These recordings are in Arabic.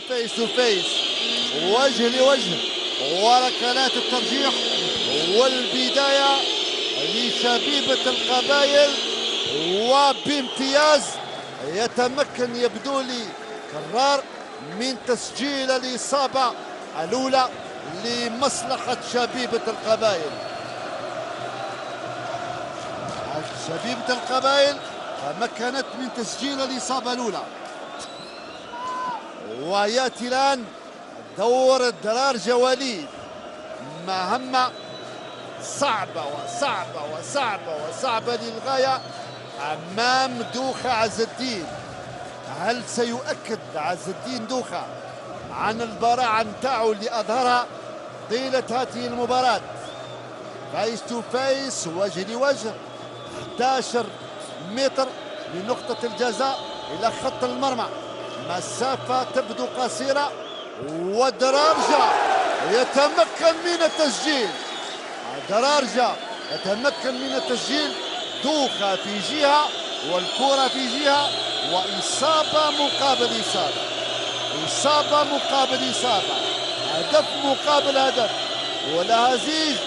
فيس تو فيس، وجه لوجه، وركلات الترجيح، والبداية لشبيبة القبائل، وبامتياز يتمكن يبدو لي كرار من تسجيل الإصابة الأولى لمصلحة شبيبة القبائل. شبيبة القبائل تمكنت من تسجيل الإصابة الأولى، ويأتي الآن دور الدرار جواليد، مهمة صعبة وصعبة وصعبة وصعبة للغاية أمام دوخة عز الدين. هل سيؤكد عز الدين دوخة عن البراعة نتاعو اللي أظهرها طيلة هذه المباراة؟ فيس تو فيس، وجه لوجه، 11 متر من نقطة الجزاء إلى خط المرمى، مسافة تبدو قصيرة، ودرارجة يتمكن من التسجيل. درارجة يتمكن من التسجيل، دوخة في جهة والكرة في جهة، وإصابة مقابل إصابة، إصابة مقابل إصابة، هدف مقابل هدف، والأهازيج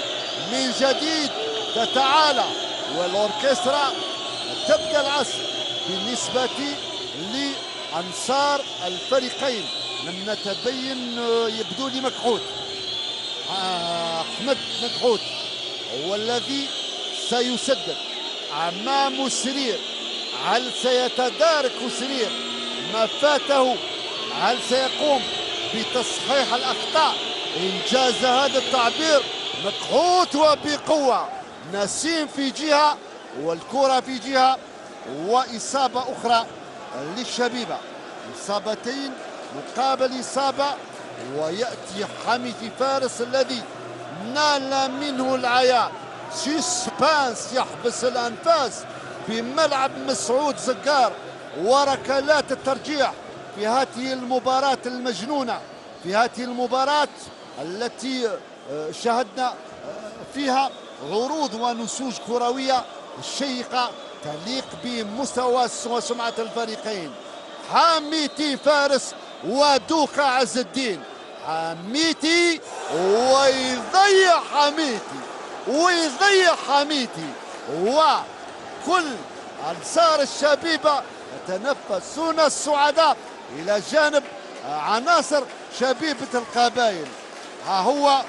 من جديد تتعالى، والأوركسترا تبدأ العصر بالنسبة لأنصار الفريقين. لم نتبين يبدو لي مكحوت، أحمد مكحوت هو الذي سيسدد أمام سرير. هل سيتدارك سرير ما فاته؟ هل سيقوم بتصحيح الأخطاء؟ إنجاز هذا التعبير، مكحوت وبقوة، نسيم في جهة والكرة في جهة، وإصابة أخرى للشبيبة، إصابتين مقابل إصابة. ويأتي حميدي فارس الذي نال منه العياء، سسبانس يحبس الأنفاس بملعب مسعود زقار، وركلات الترجيح في هذه المباراة المجنونة، في هذه المباراة التي شاهدنا فيها عروض ونسوج كروية شيقة تليق بمستوى وسمعة الفريقين. حميدي فارس ودوخة عز الدين، حميدي ويضيع حميدي، ويضيع حميدي، وكل أنصار الشبيبة يتنفسون السعداء إلى جانب عناصر شبيبة القبائل. ها هو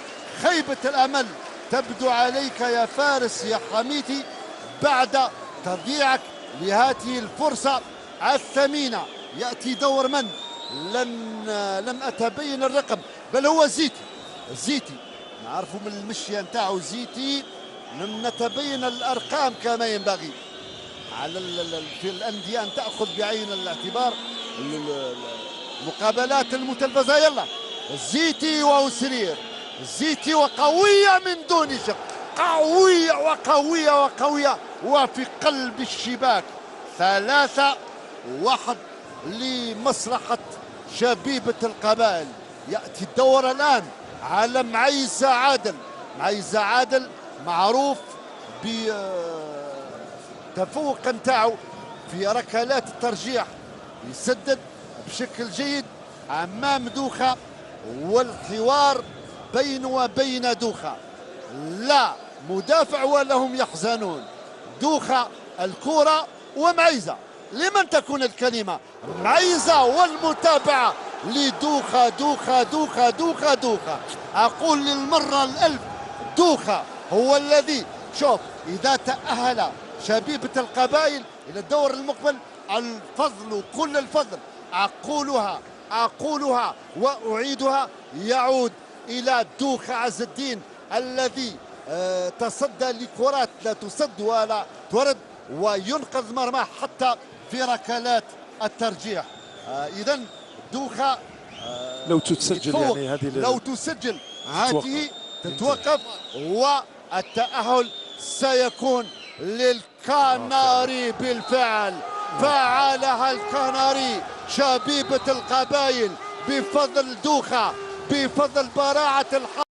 خيبة الأمل تبدو عليك يا فارس يا حميدي بعد تضييعك لهذه الفرصة الثمينة. يأتي دور من؟ لم أتبين الرقم، بل هو زيتي نعرفه من المشية نتاعو زيتي، لم نتبين الأرقام كما ينبغي. على في الأندية أن تأخذ بعين الاعتبار المقابلات المتلفزة. يلا زيتي وسرير، زيتي وقوية من دون شك، قوية وقوية وقوية، وفي قلب الشباك. 3-1 لمصلحة شبيبة القبائل. يأتي الدور الآن على معيزة عادل. معيزة عادل معروف بتفوق نتاعو في ركلات الترجيح، يسدد بشكل جيد أمام دوخة، والحوار بين وبين دوخة، لا مدافع ولا هم يحزنون. دوخة الكرة ومعيزة، لمن تكون الكلمة؟ معيزة، والمتابعة لدوخة. دوخة دوخة دوخة دوخة، أقول للمرة الألف، دوخة هو الذي، شوف، إذا تأهل شبيبة القبائل إلى الدور المقبل، الفضل كل الفضل، أقولها وأعيدها، يعود إلى دوخة عز الدين الذي تصدى لكرات لا تصد ولا ترد، وينقذ مرماه حتى في ركلات الترجيح. إذن دوخة لو تسجل يعني هذه، لو تسجل هذه تتوقف، والتأهل سيكون للكناري بالفعل. فعلها الكناري شبيبة القبائل بفضل دوخة، بفضل براعة الحظ.